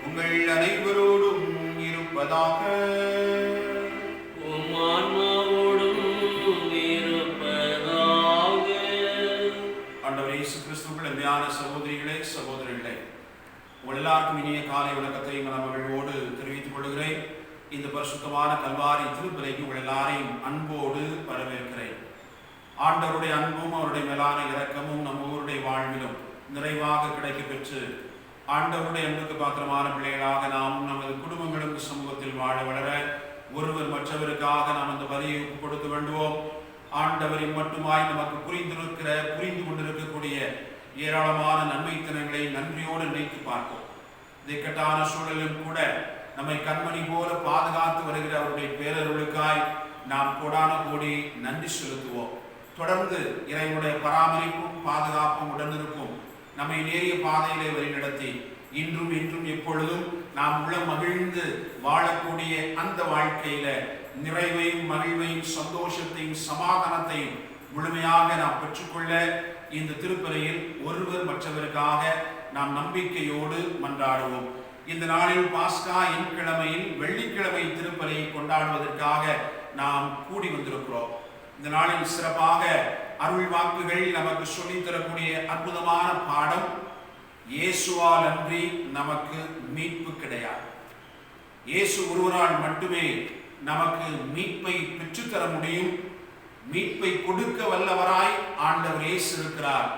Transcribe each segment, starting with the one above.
உங்கள் அனைவரோடும் இருப்பதாக. ஆண்டவர் இயேசு கிறிஸ்துவுக்குள் அன்பான சகோதரிகளே சகோதரர்களே, உங்கள் எல்லாருக்கும் இனிய காலை வணக்கத்தை மகிழ்வோடு தெரிவித்துக் கொள்கிறேன். இந்த பரிசுத்தமான கல்வாரி திருப்பலிக்கு உங்கள் எல்லாரையும் அன்போடு வரவேற்கிறேன். ஆண்டவருடைய அன்பும் அவருடைய மேலான இரக்கமும் நம்ம ஊருடைய வாழ்விலும் நிறைவாக கிடைக்க பெற்று ஆண்டவருடைய அன்புக்கு பாத்திரமான பிள்ளைகளாக நாம் நமது குடும்பங்களுக்கு சமூகத்தில் வாழ வளர ஒருவர் மற்றவருக்காக நாம் அந்த வரியை கொடுத்து வேண்டுவோம். ஆண்டவரின் மட்டுமாய் நமக்கு புரிந்து கொண்டிருக்கக்கூடிய ஏராளமான நன்மைத்தனங்களை நன்றியோடு நினைத்து பார்ப்போம். இக்கட்டான சூழலிலும் கூட நம்மை கண்மணி போல பாதுகாத்து வருகிற அவருடைய பேரருளுக்காய் நாம் கோடான கோடி நன்றி செலுத்துவோம். தொடர்ந்து இறைவனுடைய பராமரிப்பும் பாதுகாப்பும் உடனிருக்கும் நம்மை நேரிய பாதையிலே வழிநடத்தி இன்றும் எப்பொழுதும் நாம் உள்ள மகிழ்ந்து வாழக்கூடிய அந்த வாழ்க்கையில நிறைவையும் மகிழ்வையும் சந்தோஷத்தையும் சமாதானத்தையும் முழுமையாக நாம் பெற்றுக்கொள்ள இந்த திருப்பலியில் ஒருவர் மற்றவருக்காக நாம் நம்பிக்கையோடு மன்றாடுவோம். இந்த நாளில் பாஸ்கா எண்கிழமையில் வெள்ளிக்கிழமை திருப்பலியை கொண்டாடுவதற்காக நாம் கூடி வந்திருக்கிறோம். இந்த நாளில் சிறப்பாக அருள் வாக்குகள் நமக்கு சொல்லித் தரக்கூடிய அற்புதமான பாடம், இயேசுவால் அன்றி நமக்கு மீட்பு கிடையாது. இயேசு ஒருவரால் மட்டுமே நமக்கு மீட்பை பெற்றுத்தர முடியும். மீட்பை கொடுக்க வல்லவராய் ஆண்டவர் இயேசு இருக்கிறார்.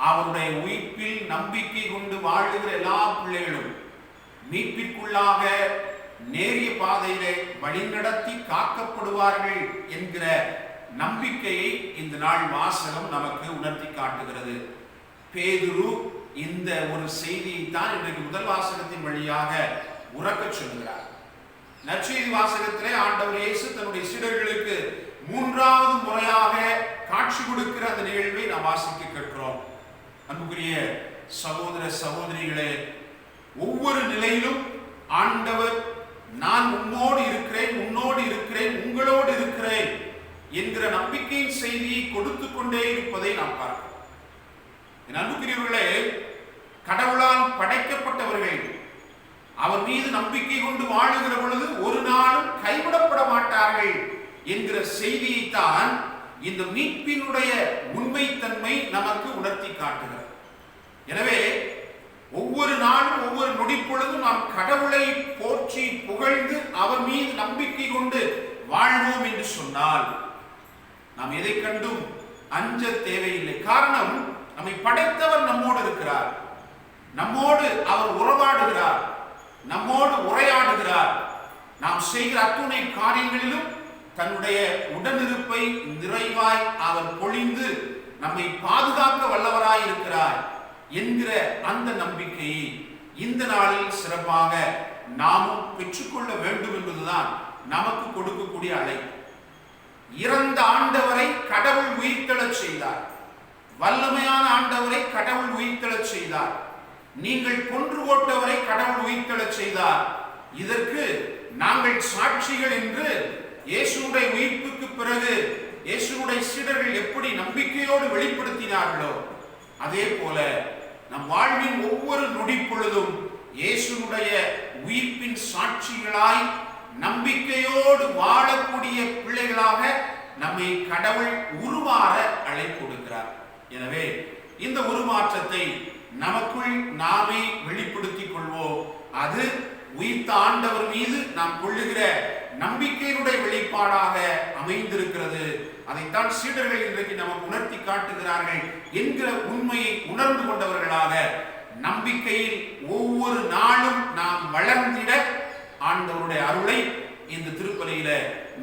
அவருடைய உயிர்ப்பில் நம்பிக்கை கொண்டு வாழுகிற எல்லா பிள்ளைகளும் மீட்பிற்குள்ளாக நேரிய பாதையிலே வழிநடத்தி காக்கப்படுவார்கள் என்கிற நம்பிக்கையை இந்த நாள் வாசகம் நமக்கு உணர்த்தி காட்டுகிறது. பேதுரு இந்த ஒரு செய்தியை தான் இன்றைக்கு முதல் வாசகத்தின் வழியாக உறக்க சொல்கிறார். நற்செய்தி வாசகத்திலே ஆண்டவர் இயேசு தன்னுடைய சீடர்களுக்கு மூன்றாவது முறையாக காட்சி கொடுக்கிற அந்த நிகழ்வை நாம் வாசிக்க கேட்கிறோம். அன்புக்குரிய சகோதர சகோதரிகளே, ஒவ்வொரு நிலையிலும் ஆண்டவர் நான் உன்னோடு இருக்கிறேன், உங்களோடு இருக்கிறேன் என்கிற நம்பிக்கையின் செய்தியை கொடுத்து கொண்டே இருப்பதை நாம் பார்க்கிறோம். என் அன்புக்குரியவர்களே, கடவுளால் படைக்கப்பட்டவர்கள் அவர் மீது நம்பிக்கை கொண்டு வாழுகிற பொழுது ஒரு நாளும் கைவிடப்பட மாட்டார்கள் என்கிற செய்தியைத்தான் இந்த மீட்பினுடைய உண்மைத்தன்மை நமக்கு உணர்த்தி காட்டுகிறது. எனவே ஒவ்வொரு நாளும் ஒவ்வொரு நொடிப்பொழுதும் நாம் கடவுளை போற்றி புகழ்ந்து அவர் மீது நம்பிக்கை கொண்டு வாழ்வோம் என்று சொன்னால் நாம் எதை கண்டும் அஞ்ச தேவையில்லை. காரணம், நம்மை படைத்தவர் நம்மோடு இருக்கிறார், நம்மோடு அவர் உறவாடுகிறார், நம்மோடு உரையாடுகிறார். நாம் செய்கிற அத்துணை காரியங்களிலும் தன்னுடைய உடனிருப்பை நிறைவாய் அவர் பொழிந்து நம்மை பாதுகாக்க வல்லவராய் இருக்கிறார் என்கிற அந்த நம்பிக்கையை இந்த நாளில் சிறப்பாக நாமும் பெற்றுக்கொள்ள வேண்டும் என்பதுதான் நமக்கு கொடுக்கக்கூடிய அழைப்பு. இறந்த ஆண்டவரை கடவுள் உயிர்த்தெழச் செய்தார். வல்லமையான ஆண்டவரை கடவுள் உயிர்த்தெழச் செய்தார். நீங்கள் கொன்று போட்டவரை கடவுள் உயிர்த்தெழச் செய்தார். இதற்கு நாங்கள் சாட்சிகள் என்று இயேசுவுடைய உயிர்ப்புக்கு பிறகு இயேசுவுடைய சீடர்கள் எப்படி நம்பிக்கையோடு வெளிப்படுத்தினார்களோ அதே போல நம் வாழ்வின் ஒவ்வொரு நொடி பொழுதும் இயேசுவுடைய உயிர்ப்பின் சாட்சிகளாய் நம்பிக்கையோடு வாழக்கூடிய பிள்ளைகளாக நம்மை கடவுள் உருமாற அழைப்பு கொடுக்கிறார். எனவே இந்த உருமாற்றத்தை நமக்குள் நாமே வெளிப்படுத்திக் கொள்வோம். அது உயிர்த்த ஆண்டவர் மீது நாம் கொள்ளுகிற நம்பிக்கையினுடைய வெளிப்பாடாக அமைந்திருக்கிறது. அதைத்தான் சீடர்கள் இன்றைக்கு நமக்கு உணர்த்தி காட்டுகிறார்கள் என்கிற உண்மையை உணர்ந்து கொண்டவர்களாக நம்பிக்கையில் ஒவ்வொரு நாளும் நாம் வளர்ந்திட ஆண்டவருடைய அருளை இந்த திருப்பலியில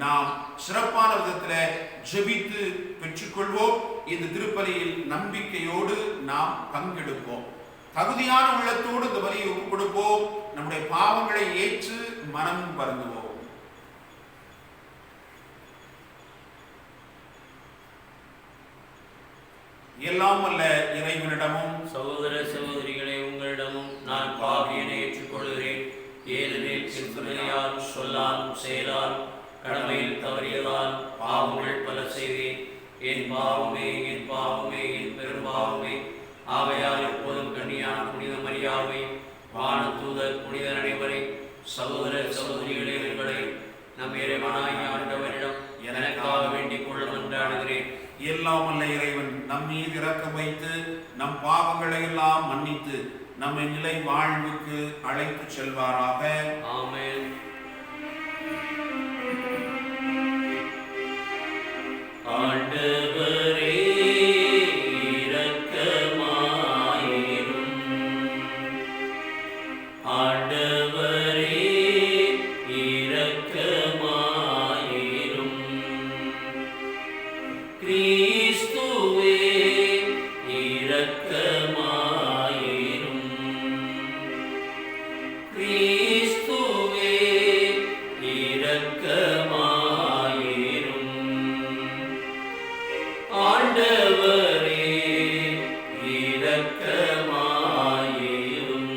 நாம் சிறப்பான விதத்தில் ஜெபித்து பெற்றுக்கொள்வோம். இந்த திருப்பலியில் நம்பிக்கையோடு நாம் பங்கெடுப்போம். தகுதியான உள்ளத்தோடு இந்த பலியை ஒப்புக் கொடுப்போம். நம்முடைய பாவங்களை ஏற்று மனம் வருந்துவோம். எல்லாம் வல்ல இறைவனிடமும் சகோதர சகோதரிகளே உங்களிடமும் நான் பாவியனை ஏற்றுக்கொள்கிறேன். ஏனெனில் சிந்தனையால் சொல்லால் செயலால் கடமையில் தவறியதால் பாவங்கள் பல செய்தேன். என் பாவமே என் பாவமே என் பெரும்பாவமே. ஆகையால் எப்போதும் கன்னியான புனித மரியாவை வானதூதர் புனிதர் அனைவரை சகோதர சகோதரிகளே உங்களை நம் இறைவனாய் ஆண்டவரிடம் எனக்காக வேண்டிக் கொள்ள மன்றாடுகிறேன். எல்லாம் வல்ல இறைவன் நம் மீது இரக்கம் வைத்து நம் பாவங்களை எல்லாம் மன்னித்து நம்மை நிலை வாழ்வுக்கு அழைத்து செல்வாராக. ஆமென். ஆண்டவரே இரக்கமாயிரும். ஆண்டவரே இரக்கமாயிரும். கிறிஸ்துவே இரக்கமாயிரும். கிறிஸ்துவே இரக்கமாயிரும். ஆண்டவரே இரக்கமாயிரும்.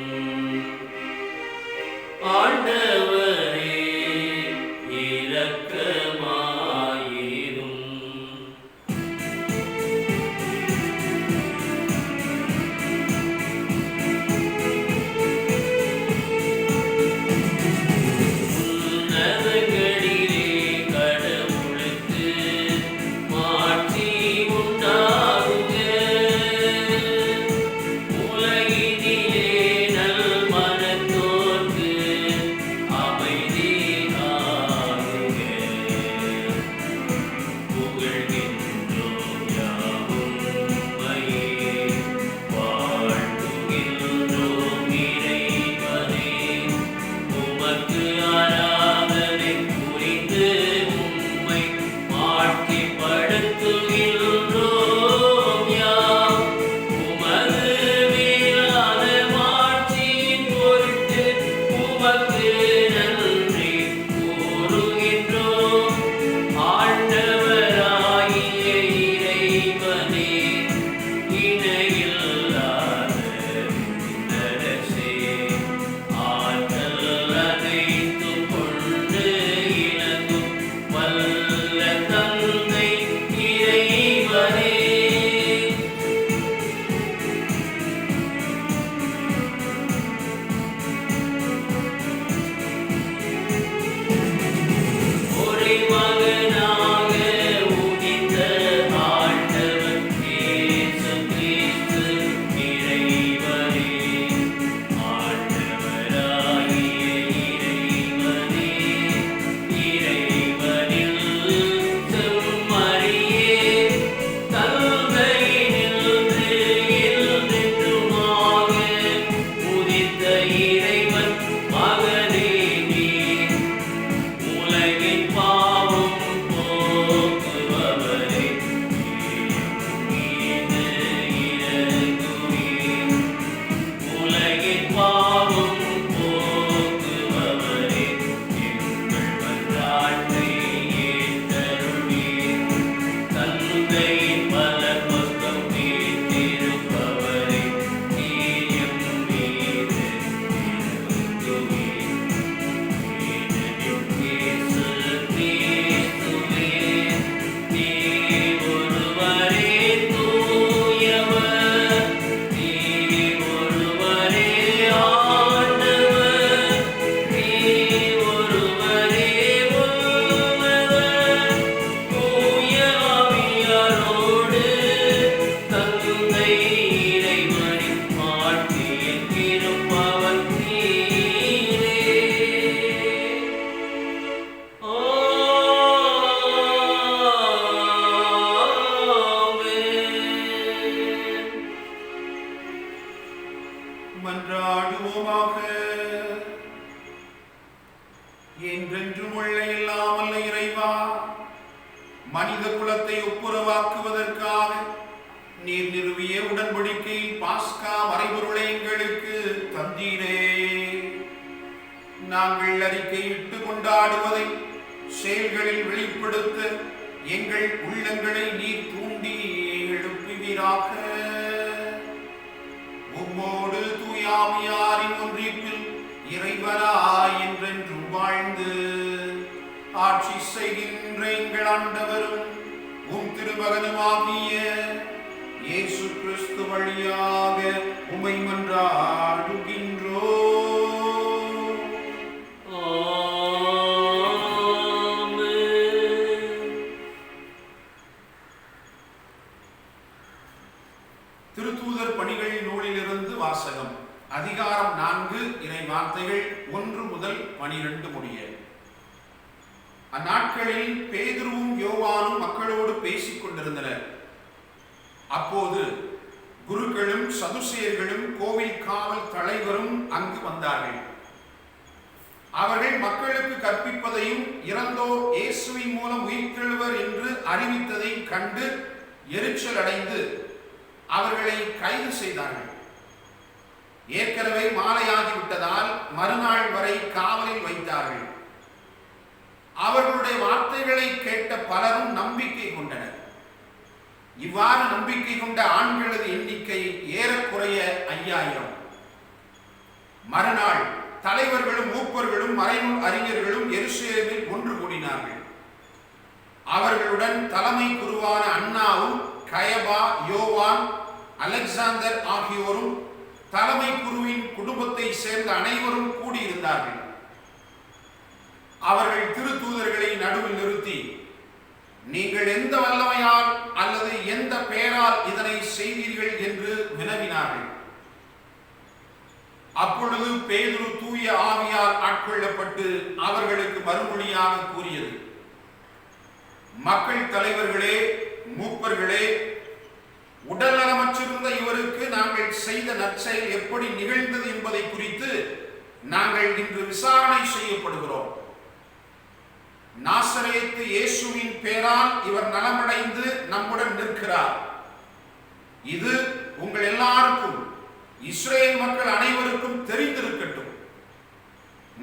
ஆண்டவரே இரக்கமாயிரும். உன்னதங்களிலே கடவுளுக்கு மாட்சி உண்டாகுக. உலகினிலே நல்மனத்தோர்க்கு அமைதி ஆகுக. புகழ்கின்றோம் யாவும் உம்மையே. வாழ்த்துகின்றோம் இறைவனே. உமக்கு ஆராதனை புரிந்து உம்மை மாட்சிப்படுத்துகின்றோம் யாம். உமது மேலான மாட்சியின் பொருட்டு உமக்கு நன்றி கூறுகின்றோம். ஆண்டவராகிய இறைவனே, இணையில்லாத விண்ணரசே, ஆற்றல் அனைத்தும் கொண்டு இணங்கும் வல்ல தந்தை இறைவனே. நாங்கள் அறிக்கையிட்டு கொண்டாடுவதை செயல்களில் வெளிப்படுத்த எங்கள் உள்ளங்களை நீர் தூண்டி எழுப்புவீராக. உம்மோடு தூயாமியாரின் ஒன்றிப்பில் இறைவனாய் என்றென்றும் வாழ்ந்து ஆட்சி செய்கின்ற எங்கள் ஆண்டவரும் உம் திருமகனுமாகிய இயேசு கிறிஸ்து வழியாக உம்மை மன்றாடுகின்றோம். திருத்தூதர் பணிகள் நூலிலிருந்து வாசகம். அதிகாரம் 4, இறை வார்த்தைகள் 1 முதல் 12 முடிய. அந்நாட்களில் பேதுருவும் யோவானும் மக்களோடு பேசிக் கொண்டிருந்தனர். அப்போது குருக்களும் சதுசேயர்களும் கோவில் காவல் தலைவரும் அங்கு வந்தார்கள். அவர்கள் மக்களுக்கு கற்பிப்பதையும் இறந்தோர் இயேசுவின் மூலம் உயிர்த்தெழுவர் என்று அறிவித்ததை கண்டு எரிச்சல் அடைந்து அவர்களை கைது செய்தார்கள். ஏற்கனவே மாலையாகிவிட்டதால் மறுநாள் வரை காவலில் வைத்தார்கள். அவர்களுடைய வார்த்தைகளை கேட்ட பலரும் நம்பிக்கை கொண்டனர். இவ்வாறு நம்பிக்கை கொண்ட ஆண்களது எண்ணிக்கை ஏறக்குறைய 5000. மறுநாள் தலைவர்களும் மூப்பர்களும் மறைநூல் அறிஞர்களும் எருசலேமில் ஒன்று கூடினார்கள். அவர்களுடன் தலைமை குருவான அன்னாவும் கயபா, யோவான், அலெக்சாந்தர் ஆகியோரும் தலைமை குருவின் குடும்பத்தை சேர்ந்த அனைவரும் கூடியிருந்தார்கள். அவர்கள் திருத்தூதர்களை நடுவில் நிறுத்தி, நீங்கள் எந்த வல்லமையால் அல்லது எந்த பெயரால் இதனை செய்தீர்கள் என்று வினவினார்கள். அப்பொழுது பேதுரு தூய ஆவியால் ஆட்கொள்ளப்பட்டு அவர்களுக்கு மறுமொழியாக கூறியது, மக்கள் தலைவர்களே, மூப்பர்களே, உடல்நலமற்றிருந்த இவருக்கு நாங்கள் செய்த நற்செயல் எப்படி நிகழ்ந்தது என்பதை குறித்து நாங்கள் இன்று விசாரணை செய்யப்படுகிறோம். நாசரேத்து இயேசுவின் பெயரால் இவர் நலமடைந்து நம்முடன் நிற்கிறார். இது உங்கள் எல்லாருக்கும், இஸ்ரேல் மக்கள் அனைவருக்கும் தெரிந்திருக்கட்டும்.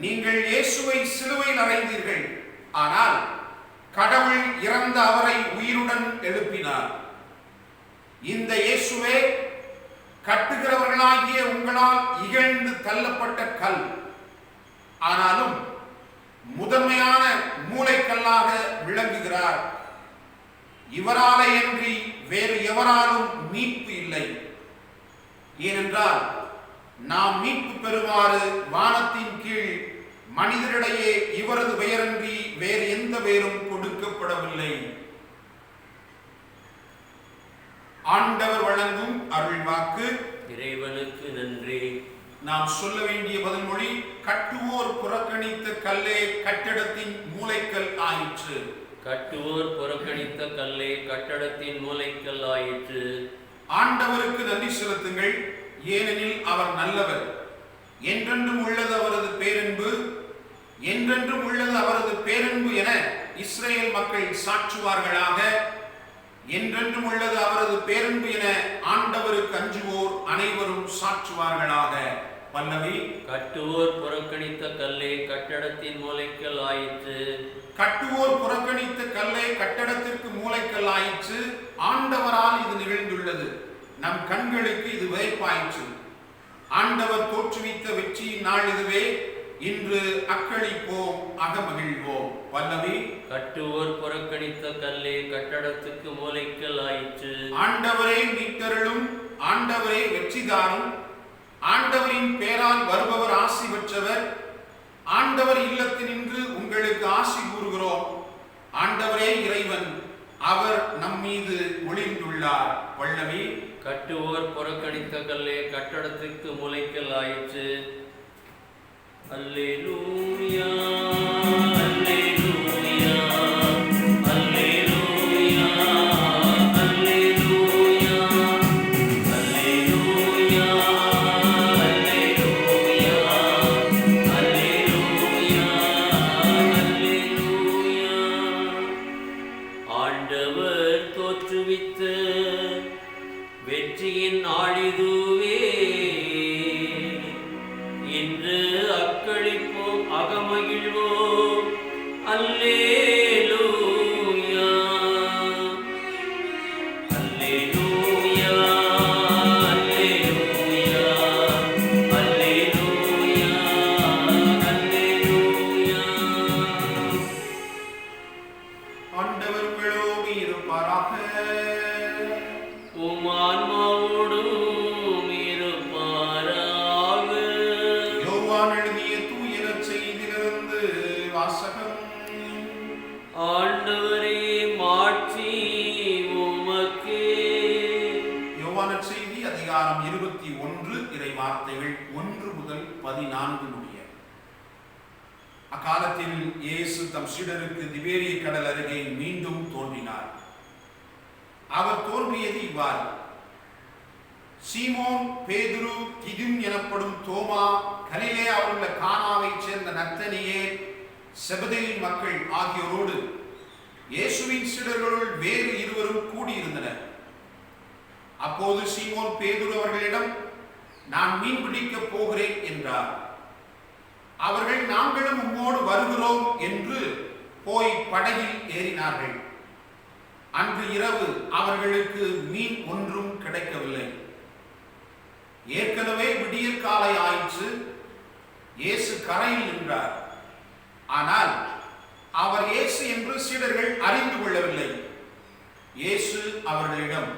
நீங்கள் இயேசுவை சிலுவையில் அறைந்தீர்கள், ஆனால் கடவுள் இறந்த அவரை உயிருடன் எழுப்பினார். இந்த இயேசுவே கட்டுகிறவர்களாகிய உங்களால் இகழ்ந்து தள்ளப்பட்ட கல், ஆனாலும் முதன்மையான மூளைக்கல்லாக விளங்குகிறார். இவராலே அன்றி வேறு எவராலும் மீட்பு இல்லை. ஏனென்றால் நாம் மீட்பு பெறுமாறு வானத்தின் கீழ் மனிதரிடையே இவரது பெயரன்றி வேறு எந்த பெயரும் கொடுக்கப்படவில்லை. ஆண்டவர் வழங்கும் அருள்வாக்கு. இறைவனுக்கு நன்றி. நாம் சொல்ல வேண்டிய பதில்மொழி, கட்டுவோர் புறக்கணித்த கல்லே கட்டடத்தின் மூலைக்கல் ஆயிற்று. கட்டுவோர் புறக்கணித்த கல்லே கட்டடத்தின் மூலைக்கல் ஆயிற்று. ஆண்டவருக்கு நன்றி செலுத்துங்கள், ஏனெனில் அவர் நல்லவர். என்றென்றும் உள்ளது அவரது பேரன்பு, என்றென்றும் உள்ளது அவரது பேரன்பு என இஸ்ரேல் மக்கள் சாற்றுவார்களாக. என்றென்றும் உள்ளது அவரது பேரன்பு என ஆண்டவருக்கு அஞ்சுவோர் அனைவரும் சாற்றுவார்களாக. பல்லவி. கட்டுவோர் புறக்கணித்த கல்லே கட்டடத்தின் மூலைக்கல் ஆயிற்று. கட்டுவோர் புறக்கணித்த கல்லே கட்டடத்திற்கு மூலைக்கல் ஆயிற்று. ஆண்டவரால் இது நிகழ்ந்துள்ளது, நம் கண்களுக்கு இது வியப்பாயிற்று. ஆண்டவர் தோற்றுவித்த வெற்றியின் நாள் இதுவே, இன்று அக்களிப்போம், அகமகிழ்வோம். பல்லவி. கட்டுவோர் புறக்கணித்த கல்லே கட்டடத்துக்கு மூலைக்கல் ஆயிற்று. ஆண்டவரே மீட்டருளும், ஆண்டவரே வெற்றிதாரும், ஆண்டவரின் பேரால் வருபவர் ஆசி பெற்றவர். ஆண்டவர் இல்லத்தினின்று உங்களுக்கு ஆசி கூறுகிறோம். ஆண்டவரே இறைவன், அவர் நம் மீது ஒளிந்துள்ளார். பல்லவி. கட்டுவோர் புறக்கணித்த கல்லே கட்டடத்துக்கு மூலைக்கல் ஆயிற்று. அல்லேலூயா, அல்லேலூயா, அல்லேலூயா, அல்லேலூயா, அல்லேலூயா, அல்லேலூயா, அல்லேலூயா, அல்லேலூயா. ஆண்டவர் தோற்றுவித்த வெற்றியின் நாளிதுவே, இன்று அக்களிப்போம், மகிழ்வோம். அல்லேலூயா, அல்லேலூயா, அல்லேலூயா, அல்லேலூயா, அல்லேலூயா. ஆண்டவர் உங்களோடு இருப்பாராக. உம் ஆன்மாவோடும் இருப்பாராக. யோவான் எழுதிய தூய நற்செய்தியிலிருந்து வாசகம். ஆண்டவரே, மாட்சி உமக்கே. யோவான் நற்செய்தி அதிகாரம் 21 இறை வார்த்தைகள் 1 முதல் 14 முடிய. அக்காலத்தில் இயேசு தம் சீடருக்கு திபேரிய கடல் அருகே மீண்டும் தோன்றினார். அவர் தோன்றியது இவ்வாறு: சீமோன், பேதுரு, திதும் எனப்படும் தோமா, கலிலேயாவில் உள்ள கானாவைச் சேர்ந்த நத்தனியேல், செபதேயின் மக்கள் ஆகியோரோடு இயேசுவின் சீடர்களுள் வேறு இருவரும் கூடியிருந்தனர். அப்போது சீமோன் பேதுரு அவர்களிடம், நான் மீன் பிடிக்கப் போகிறேன் என்றார். அவர்கள், நாங்களும் உம்மோடு வருகிறோம் என்று போய் படகில் ஏறினார்கள். அன்று இரவு அவர்களுக்கு மீன் ஒன்றும் கிடைக்கவில்லை. ஏற்கனவே விடியற் காலை ஆயிற்று. இயேசு கரையில் நின்றார். ஆனால் அவர் இயேசு என்று சீடர்கள் அறிந்து கொள்ளவில்லை. இயேசு அவர்களிடம்,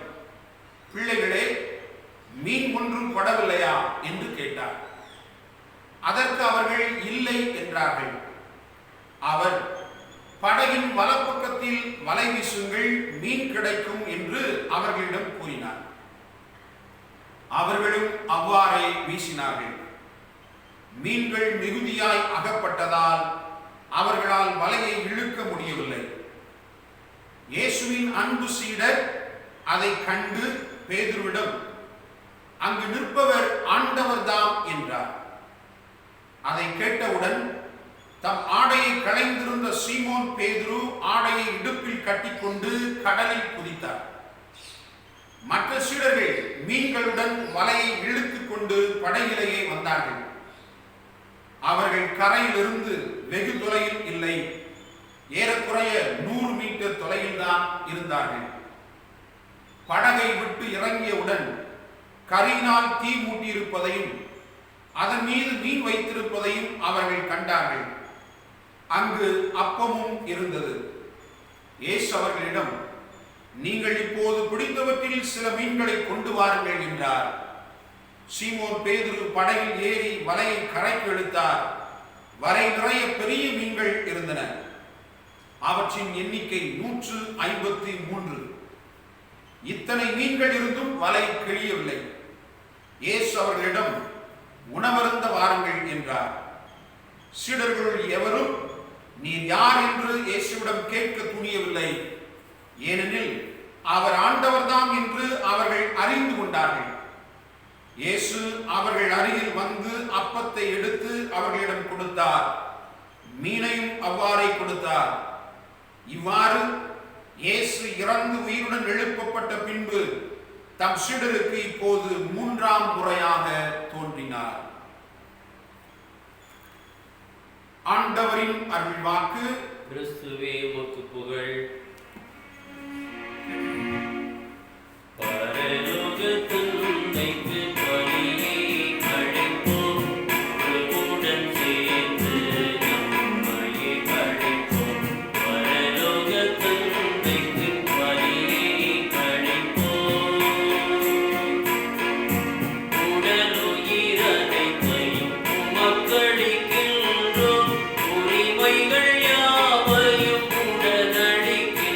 பிள்ளைகளே, மீன் ஒன்றும் படவில்லையா என்று கேட்டார். அதற்கு அவர்கள் இல்லை என்றார்கள். அவர், படகின் வலப்பக்கத்தில் வலை வீசுங்கள், மீன் கிடைக்கும் என்று அவர்களிடம் கூறினார். அவர்களும் அவ்வாறே வீசினார்கள். மீன்கள் மிகுதியாய் அகப்பட்டதால் அவர்களால் வலையை இழுக்க முடியவில்லை. இயேசுவின் அன்பு சீடர் அதை கண்டு பேதுருவிடம், அங்கு நிற்பவர் ஆண்டவர்தாம் என்றார். அதை கேட்டவுடன் தம் ஆடையை களைந்திருந்த சீமோன் பேதுரு ஆடையை இடுப்பில் கட்டிக்கொண்டு கடலில் குதித்தார். மற்ற சீடர்கள் மீன்களுடன் வலையை இழுத்துக் கொண்டு படகிலேயே வந்தார்கள். அவர்கள் கரையிலிருந்து வெகு தொலையில் இல்லை, ஏறக்குறைய 100 மீட்டர் தொலையில்தான் இருந்தார்கள். படகை விட்டு இறங்கியவுடன் கரியினால் தீ மூட்டியிருப்பதையும் அதன் மீது மீன் வைத்திருப்பதையும் அவர்கள் கண்டார்கள். அங்கு அப்பமும் இருந்தது. இயேசு அவர்களிடம், நீங்கள் இப்போது பிடித்தவற்றில் சில மீன்களை கொண்டு வாருங்கள் என்றார். சீமோன் பேதுரு படகில் ஏறி வலையை கரைக்கு இழுத்தார். வலை நிறைய பெரிய மீன்கள் இருந்தன. அவற்றின் எண்ணிக்கை 153. இத்தனை மீன்கள் இருந்தும் வலை கிழியவில்லை. இயேசு அவர்களிடம், உணவருந்த வாருங்கள் என்றார். சீடர்களுள் எவரும் நீர் யார் என்று இயேசுவிடம் கேட்க துணியவில்லை. ஏனெனில் அவர் ஆண்டவர்தாம் என்று அவர்கள் அறிந்து கொண்டார்கள். இயேசு அவர்கள் அருகில் வந்து அப்பத்தை எடுத்து அவர்களிடம் கொடுத்தார். மீனையும் அவ்வாறே கொடுத்தார். இவ்வாறு இயேசு இறந்து உயிருடன் எழுப்பப்பட்ட பின்பு தம் சீடருக்கு இப்போது 3ஆம் முறையாக தோன்றினார். ஆண்டவரின் அருள்வாக்கு. கிறிஸ்துவே உமக்கு புகழ். பரலோக தந்தைக்கு பலியை அழைப்போம், உடன் சேர்ந்து நம்மையே அழைப்போம். பரலோக தந்தைக்கு பலியை அழைப்போம், உடலுயிர் அனைத்தையும் உமக்களிக்கின்றோம், உரிமைகள் யாவையும் உடனடிக்கின்றோம்.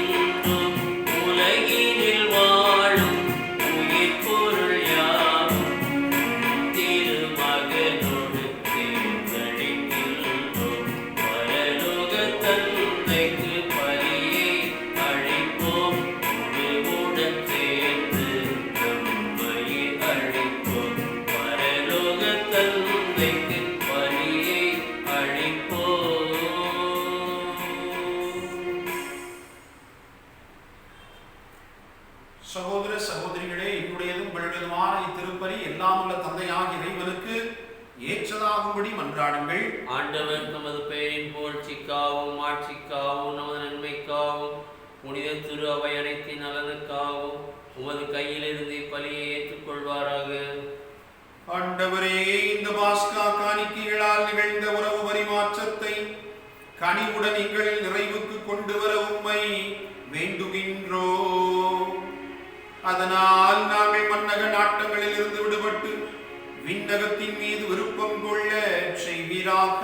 ஆண்டவர் நமது பெயரின் புகழ்ச்சிக்காகவும் ஆட்சிக்காகவும் நமது நன்மைக்காகவும் புனித திரு அவை அனைத்தின் நலனுக்காகவும் உமது கையிலிருந்து பலியை ஏற்றுக்கொள்வாராக. ஆண்டவரே, இந்த பாஸ்கா காணிக்கைகளால் நிகழ்ந்த உறவு பரிமாற்றத்தை கனிவுடன் எங்களில் நிறைவுக்கு கொண்டு வர உம்மை வேண்டுகின்றோம். அதனால் நாங்கள் மன்னக நாட்டங்களில் இருந்து விடுபட்டு விண்ணகத்தின் மீது விருப்பம் கொள்ள செய்வீராக.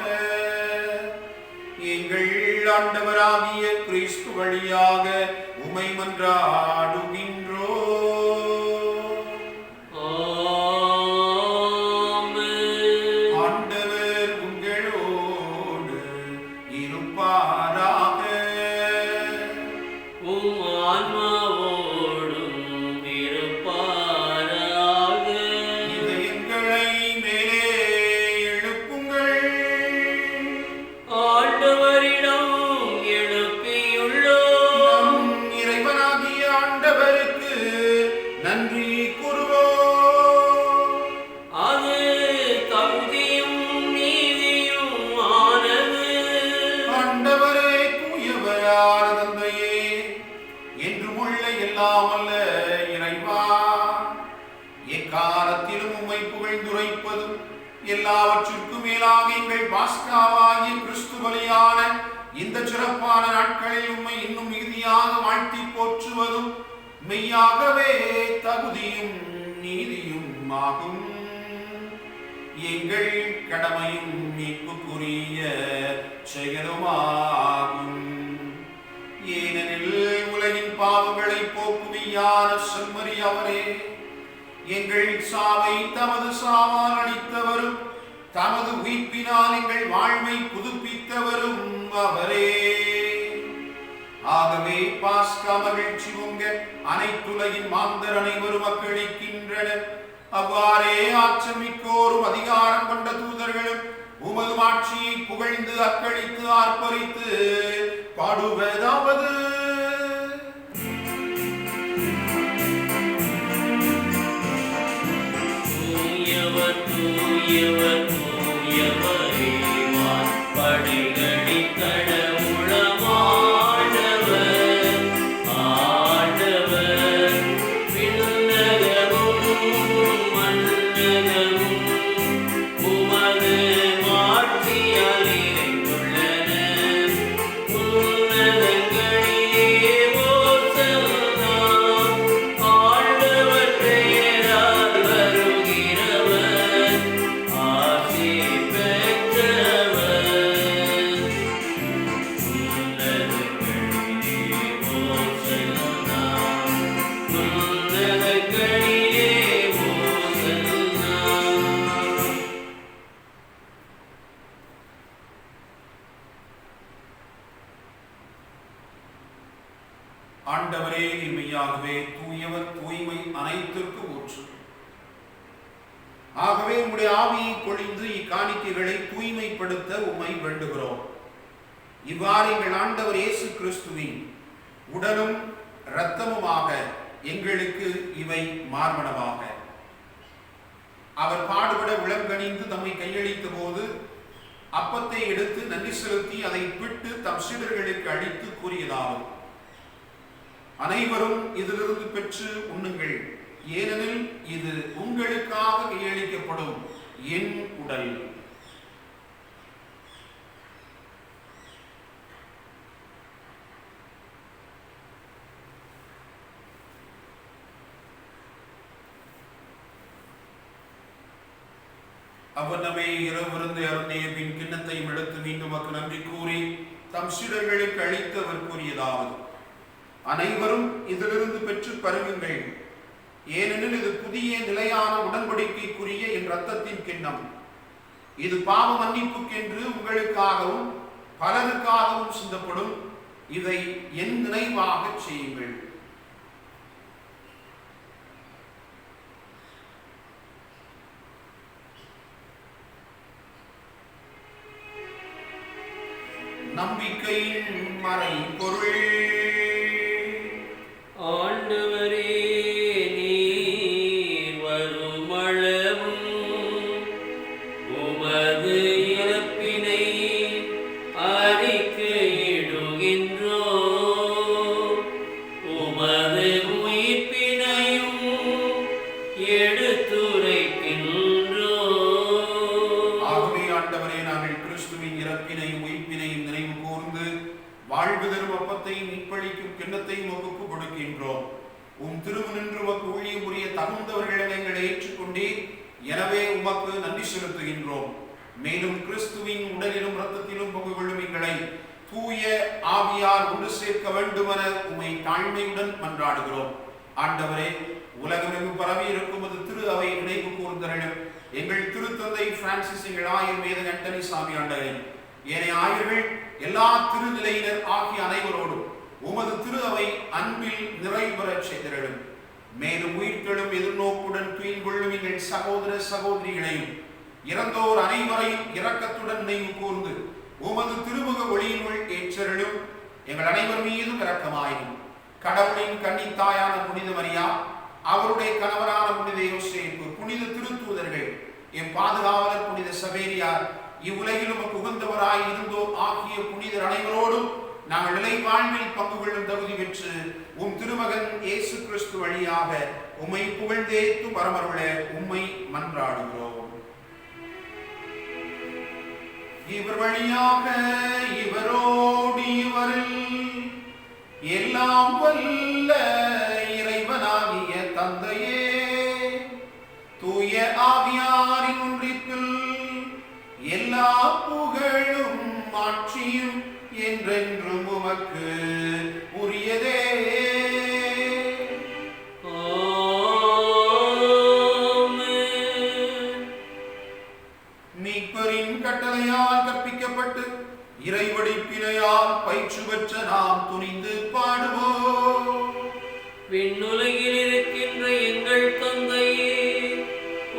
எங்கள் ஆண்டவராகிய கிறிஸ்து வழியாக உம்மை மன்றாடுகின்றோம். ஆண்டவர் உங்களோடு இருப்பாராக. உம் ஆன்மாவோடும் இருப்பாராக. இதயங்களை மேலே எழுப்புங்கள். ஆண்டவரிடம் எழுப்பியுள்ளோம். நம் இறைவனாகிய ஆண்டவருக்கு நன்றி கூறுவோம். அது தகுதியும் நீதியும் ஆனது. ஆண்டவரே, தூயவரான தந்தையே, என்றும் உள்ள எல்லாம் அல்ல இறைவா, எக்காலத்திலும் உம்மை புகழ்ந்துரைப்பதும் எல்லாவற்றிற்கும் மேலாக எங்கள் பாஸ்காவாகிய கிறிஸ்து பலியான இந்த சிறப்பான நாட்களில் உம்மை இன்னும் மிகுதியாக வாழ்த்தி போற்றுவதும் மெய்யாகவே தகுதியும் நீதியும் ஆகும். எங்கள் கடமையும் மீட்புக்குரிய செயலுமாகும். ஏனெனில் உலகின் பாவங்களை போக்குமையான செம்மறி அவரே, எங்கள் சாவை தமது சாவால் அளித்தவரும் தமது உயிர்ப்பினால் எங்கள் வாழ்வை புதுப்பித்தவரும் அவரே. ஆகவே பாஸ்கா மகிழ்ச்சி பொங்க அனைத்துலகின் மாந்தர் அனைவரும் மக்களிக்கின்றனர். அவ்வாறே ஆட்சமிக்கோரும் அதிகாரம் கொண்ட தூதர்களும் உமது ஆட்சியை புகழ்ந்து அக்களித்து ஆர்ப்பரித்து பாடுவதாவது: தூயவர் தூயவர் தூயவரே, வான்படைகளின் கடவுளமானவர். ஆண்டவர் விண்ணகமும் மண்ணகமும் உமது மாட்சியால் நிறைந்துள்ளன. உன்னதங்களிலே ஓசன்னா. ஆண்டவர் பெயரால் வருகிறவர் ஆசி பெற்றவர். உன்னதங்களிலே ஓசன்னா. உன்னதங்களிலே ஓசன்னா. ஆண்டவரே, நீர் மெய்யாகவே தூயவர், தூய்மை அனைத்திற்கும் ஊற்று. ஆகவே உம்முடைய ஆவியை பொழிந்து இக்காணிக்கைகளை தூய்மைப்படுத்த உம்மை வேண்டுகிறோம். இவ்வாறு எங்கள் ஆண்டவர் இயேசு கிறிஸ்துவின் உடலும் இரத்தமுமாக எங்களுக்கு இவை மார்பனமாக. அவர் பாடுபட உளங்கணிந்து தம்மை கையளித்த போது அப்பத்தை எடுத்து நன்றி செலுத்தி அதை பிட்டு தம் சீடர்களுக்கு அளித்து கூறியதாவது: அனைவரும் இதிலிருந்து பெற்று உண்ணுங்கள், ஏனெனில் இது உங்களுக்காக கையளிக்கப்படும் என் உடல். அவ்வண்ணமே இரவு விருந்து அருந்திய பின் கிண்ணத்தையும் எடுத்து மீண்டும் நன்றி கூறி தம் சீடர்களுக்கு அளித்து அவர் கூறியதாவது: அனைவரும் இதிலிருந்து பெற்று பருகுங்கள், ஏனெனில் இது புதிய நிலையான உடன்படிக்கைக்குரிய என் இரத்தத்தின் கிண்ணம். இது பாவ மன்னிப்புக்கென்று உங்களுக்காகவும் பலருக்காகவும் சிந்தப்படும். இதை என் நினைவாக செய்யுங்கள். நம்பிக்கையின் மறைபொருள். ஆண்டவரே, நீர் வருமளவும் உமது இறப்பினை கிறிஸ்துவின் இறப்பினையும் உயிர்ப்பினையும் நினைவு கூர்ந்து வாழ்வு தரும் அப்பத்தையும் மீட்பளிக்கும் கிண்ணத்தையும் உமக்கு கொடுக்கின்றோம். உம் திருமுனின்று உமக்கு ஊழியம் புரிய தகுந்தவர்களை எங்களை ஏற்றுக்கொண்டீர். எனவே உமக்கு நன்றி செலுத்துகின்றோம். மேலும் கிறிஸ்துவின் உடலிலும் இரத்தத்திலும் பங்கு கொள்ளும் எங்களை தூய ஆவியார் ஒன்று சேர்க்க வேண்டுமென உம்மை தாழ்மையுடன் மன்றாடுகிறோம். ஆண்டவரே, உலகமெங்கும் பரவி இருக்கும் அது திரு அவை நினைவு கூர்ந்தரணும். எங்கள் திருத்தந்தை பிரான்சிஸ், எங்கள் ஆயர் வேத ஆண்டனி சாமி ஆண்டவரே, ஏனைய ஆயர்கள், எல்லா திருநிலையினர் ஆகிய அனைவரோடும் உமது திரு அவை அன்பில் நிறைவுறச் செய்திரலும். மேலும் உயிர்களும் எதிர்நோக்குடன் துயில் கொள்ளும் எங்கள் சகோதர சகோதரிகளையும் இறந்தோர் அனைவரையும் இரக்கத்துடன் நினைவு கூர்ந்து உமது திருமுக ஒளியினுள் ஏற்றருளும். எங்கள் அனைவர் மீதும் இரக்கமாயிரும். கடவுளின் கன்னித்தாயான புனித மரியா, அவருடைய கணவரான புனித யோசேப்பு, புனித திருத்தூதர்கள், என் பாதுகாவலர் புனித சவேரியார், இவ்வுலகிலும் உகந்தவராய் இருந்தோர் ஆகிய புனிதர் அனைவரோடும் நாங்கள் நிலை வாழ்வில் பங்கு கொள்ளும் தகுதி பெற்று உம் திருமகன் இயேசு கிறிஸ்து வழியாக உம்மை புகழ்ந்தேத்து வரமருள உம்மை மன்றாடுகிறோம். இவர் வழியாக இவரோடு இவரில் எல்லாம் வல்ல இறைவனாகிய தந்தையே, தூய ஆவியாரின் ஒன்றிப்பில் எல்லா புகழும் ஆட்சியும் என்றென்றும் உமக்கு உரியதே. மீட்பரின் கட்டளையால் கற்பிக்கப்பட்டு இறைவடிப்பினையால் பயிற்சி பெற்ற நாம் துணிந்து பாடுவோம். விண்ணுலகில் இருக்கின்ற எங்கள் தந்தையே,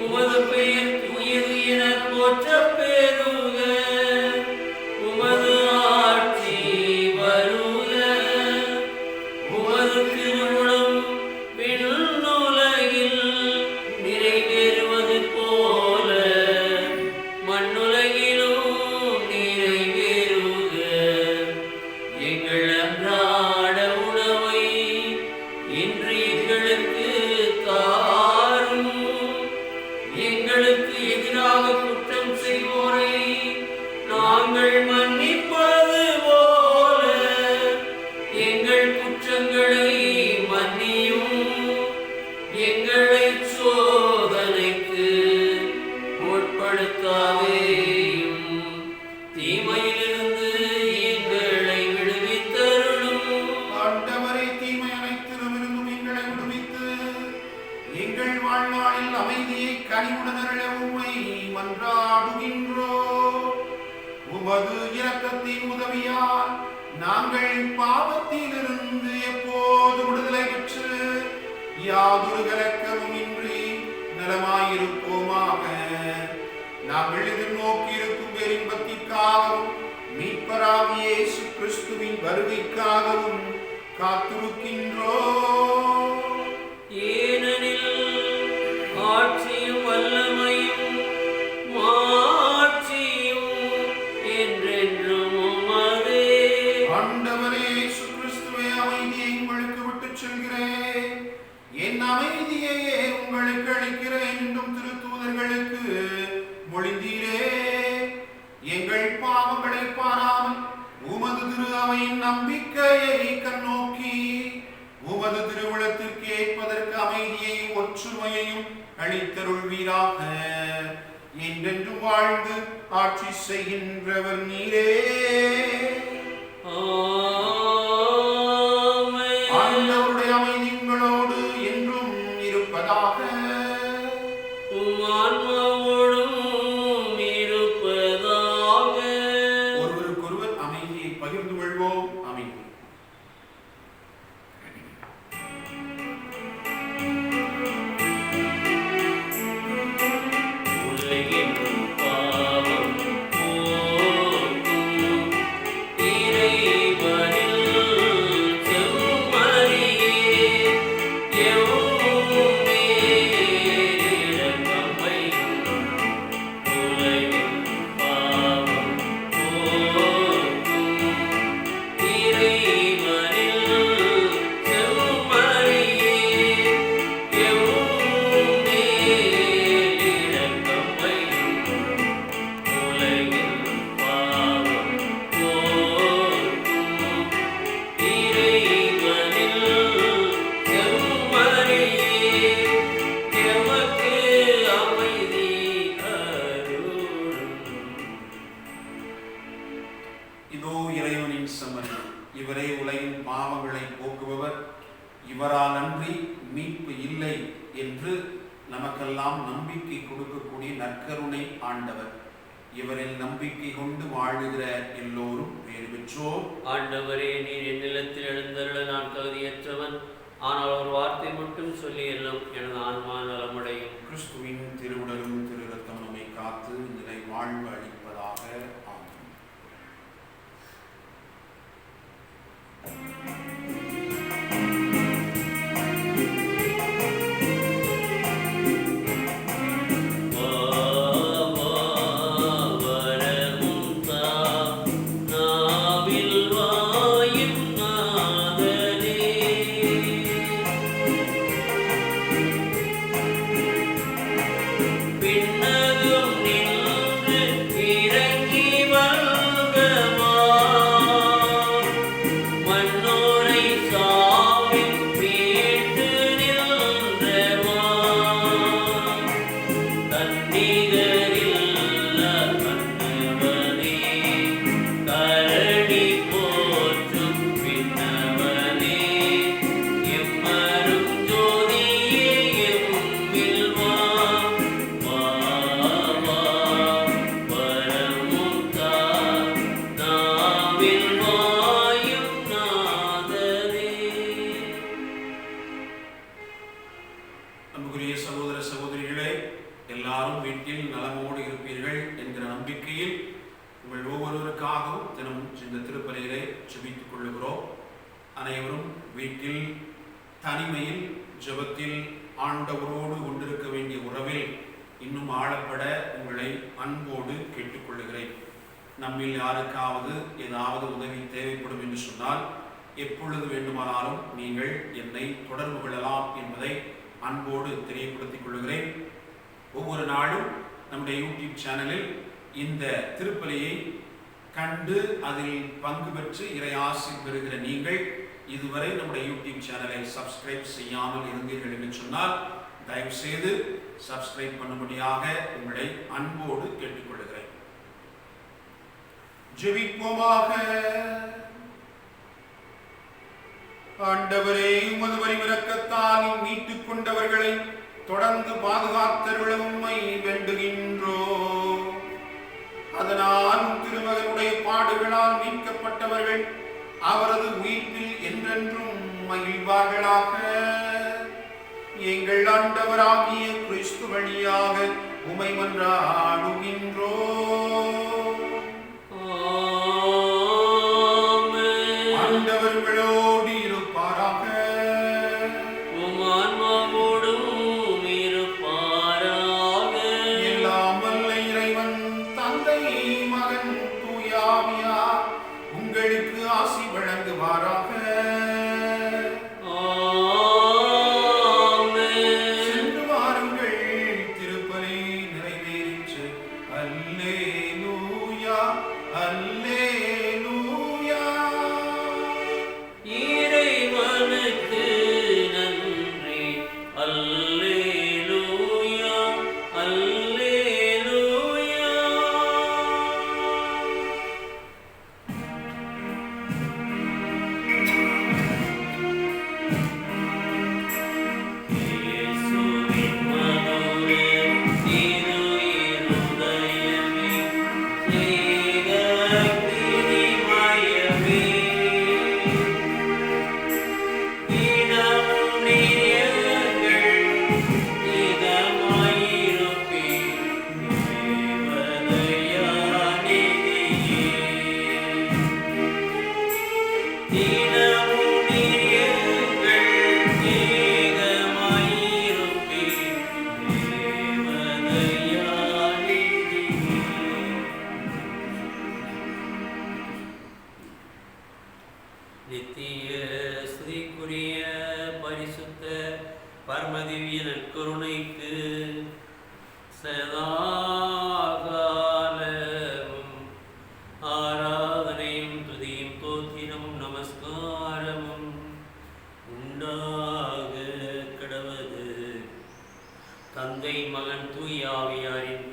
உமது பெயர் தூயது என போற்ற பெறுக. உமது ஆட்சி வருக. உமது திருவுளம் விண்ணுலகில் நிறைவேறுவது போல மண்ணுலகிலும் நிறைவேறுக. எங்கள் அன்றாட உணவை இன்று எங்களுக்கு தாரும். எங்களுக்கு எதிராக குற்றம் செய்வோரை நாங்கள் மன்னிப்பது போல எங்கள் குற்றங்களை மன்னியும். எங்களை சோதனைக்கு உட்படுத்தாதேயும், தீமையிலிருந்து எங்களை விடுவித்தருளும். ஆண்டவரே, தீமை அனைத்திலுமிருந்தும் எங்களை விடுவித்து எங்கள் வாழ்நாளில் அமைதியை கனிவுடன் அருள உம்மை மன்றாடுகின்றோம். உமது இரக்கத்தின் உதவியால் நாங்கள் பாவத்திலிருந்து எப்போது விடுதலை பெற்று யாதொரு கலக்கமும் இன்றி நலமாயிருப்போமாக. நாங்கள் எதிர்நோக்கி இருக்கும் பேரின்பத்திற்காகவும் மீட்பராகிய இயேசு கிறிஸ்துவின் வருகைக்காகவும் காத்திருக்கின்றோம். ஏனெனில் ஆட்சியும் வல்லமையும் மாட்சியும் என்றென்றும் உமதே. ஆண்டவரே இயேசு கிறிஸ்துவே, அமைதியை உங்களுக்கு விட்டுச் செல்கிறேன், என் அமைதியையே உங்களுக்கு அளிக்கிறேன் என்றும் திருத்தூதர்களுக்கு மொழிந்தீரே. எங்கள் பாவங்களை பாராமல் உமது திரு அவையின் நம்பிக்கையை கண்ணோக்கி உமது திருவுளத்திற்கு ஏற்பதற்கு அமைதியையும் ஒற்றுமையையும் அளித்தருள்வீராக. என்றென்றும் வாழ்ந்து ஆட்சி செய்கின்றவர் நீரே. ஆண்டவருடைய அமைதி உங்களோடு என்றும் இருப்பதாக. ஒருவருக்கொருவர் அமைதியை பகிர்ந்து கொள்வோம். அமைதி. உலகின் பாவம் போக்கும் இதோ இறைவனின் செம்மறி, இவரே உலகின் பாவங்களை போக்குபவர், இவரால் அன்றி மீட்பு இல்லை என்று நமக்கெல்லாம் நம்பிக்கை கொடுக்கக்கூடிய நற்கருணை ஆண்டவர். இவரில் நம்பிக்கை கொண்டு வாழுகிற எல்லோரும் பேறு பெற்றோர். ஆண்டவரே, நீர் என் நிலத்தில் எழுந்தருள நான் தகுதியற்றவன், ஆனால் ஒரு வார்த்தை மட்டும் சொல்லி எல்லாம் எனது ஆன்மா நலமடையும். கிறிஸ்துவின் திருவுடலும் திரு இரத்தம் நம்மை காத்து நிலை வாழ்வு அளிப்பதாக. ஆமென். அன்புக்குரிய சகோதர சகோதரிகளே, எல்லாரும் வீட்டில் நலமோடு இருப்பீர்கள் என்கிற நம்பிக்கையில் உங்கள் ஒவ்வொருவருக்காகவும் தினமும் இந்த திருப்பலியிலே ஜெபித்துக் கொள்ளுகிறோம். அனைவரும் வீட்டில் தனிமையில் ஜெபத்தில் ஆண்டவரோடு கொண்டிருக்க வேண்டிய உறவில் இன்னும் ஆழப்பட உங்களை அன்போடு கேட்டுக்கொள்ளுகிறேன். நம்மில் யாருக்காவது ஏதாவது உதவி தேவைப்படும் என்று சொன்னால் எப்பொழுது வேண்டுமானாலும் நீங்கள் என்னை தொடர்பு கொள்ளலாம் என்பதை அன்போடு தெரியப்படுத்திக் கொள்கிறேன். ஒவ்வொரு நாளும் நம்முடைய யூடியூப் சேனலில் இந்த திருப்பலியை கண்டு அதில் பங்கு பெற்று இறை ஆசி பெறுகிற நீங்கள் இதுவரை நம்முடைய யூடியூப் சேனலை சப்ஸ்கிரைப் செய்யாமல் இருந்தீர்கள் என்று சொன்னால் தயவு செய்து சப்ஸ்கிரைப் பண்ணும்படியாக உங்களை அன்போடு கேட்டுக்கொள்கிறேன். ஜெபிப்போமாக. ஆண்டவரே, உமது பரிவிரக்கத்தால் மீட்டுக் கொண்டவர்களை தொடர்ந்து பாதுகாத்தருள உம்மை வேண்டுகின்றோம். அதனால் திருமகனுடைய பாடுகளால் மீட்கப்பட்டவர்கள் அவரது உயிர்ப்பில் என்றென்றும் மகிழ்வார்களாக. எங்கள் ஆண்டவராகிய கிறிஸ்து வழியாக உம்மை மன்றாடுகின்றோம். ஆண்டவர்களோடு இருப்பாராக. எல்லாம் வல்ல இறைவன் தந்தை, மகன், தூய ஆவியார் உங்களுக்கு ஆசி வழங்குவாராக. சென்று வாருங்கள், திருப்பலி நிறைவேறிற்று. அல்லேலூயா, அல்லேலூயா. இறைவனுக்கு நன்றி. அல்லேலூயா, அல்லேலூயா. இயேசுவின் மதுர திரு இருதயமே, செய்த கிருபையமே, தினமும் நீர் எங்கள் இதமாயிருப்பீர். தேவதயாநிதியே, தினமும் நீர் எங்கள் இதமாயிருப்பீர். தேவதயாநிதியே. நித்திய ஸ்துதிக்குரிய பரிசுத்த பரமதிவிய நற்கருணைக்கு சதாகாலமும் ஆராதனையும் துதியும் தோத்திரமும் நமஸ்காரமும் உண்டாக கடவது. தந்தை, மகன், தூய ஆவியாரின்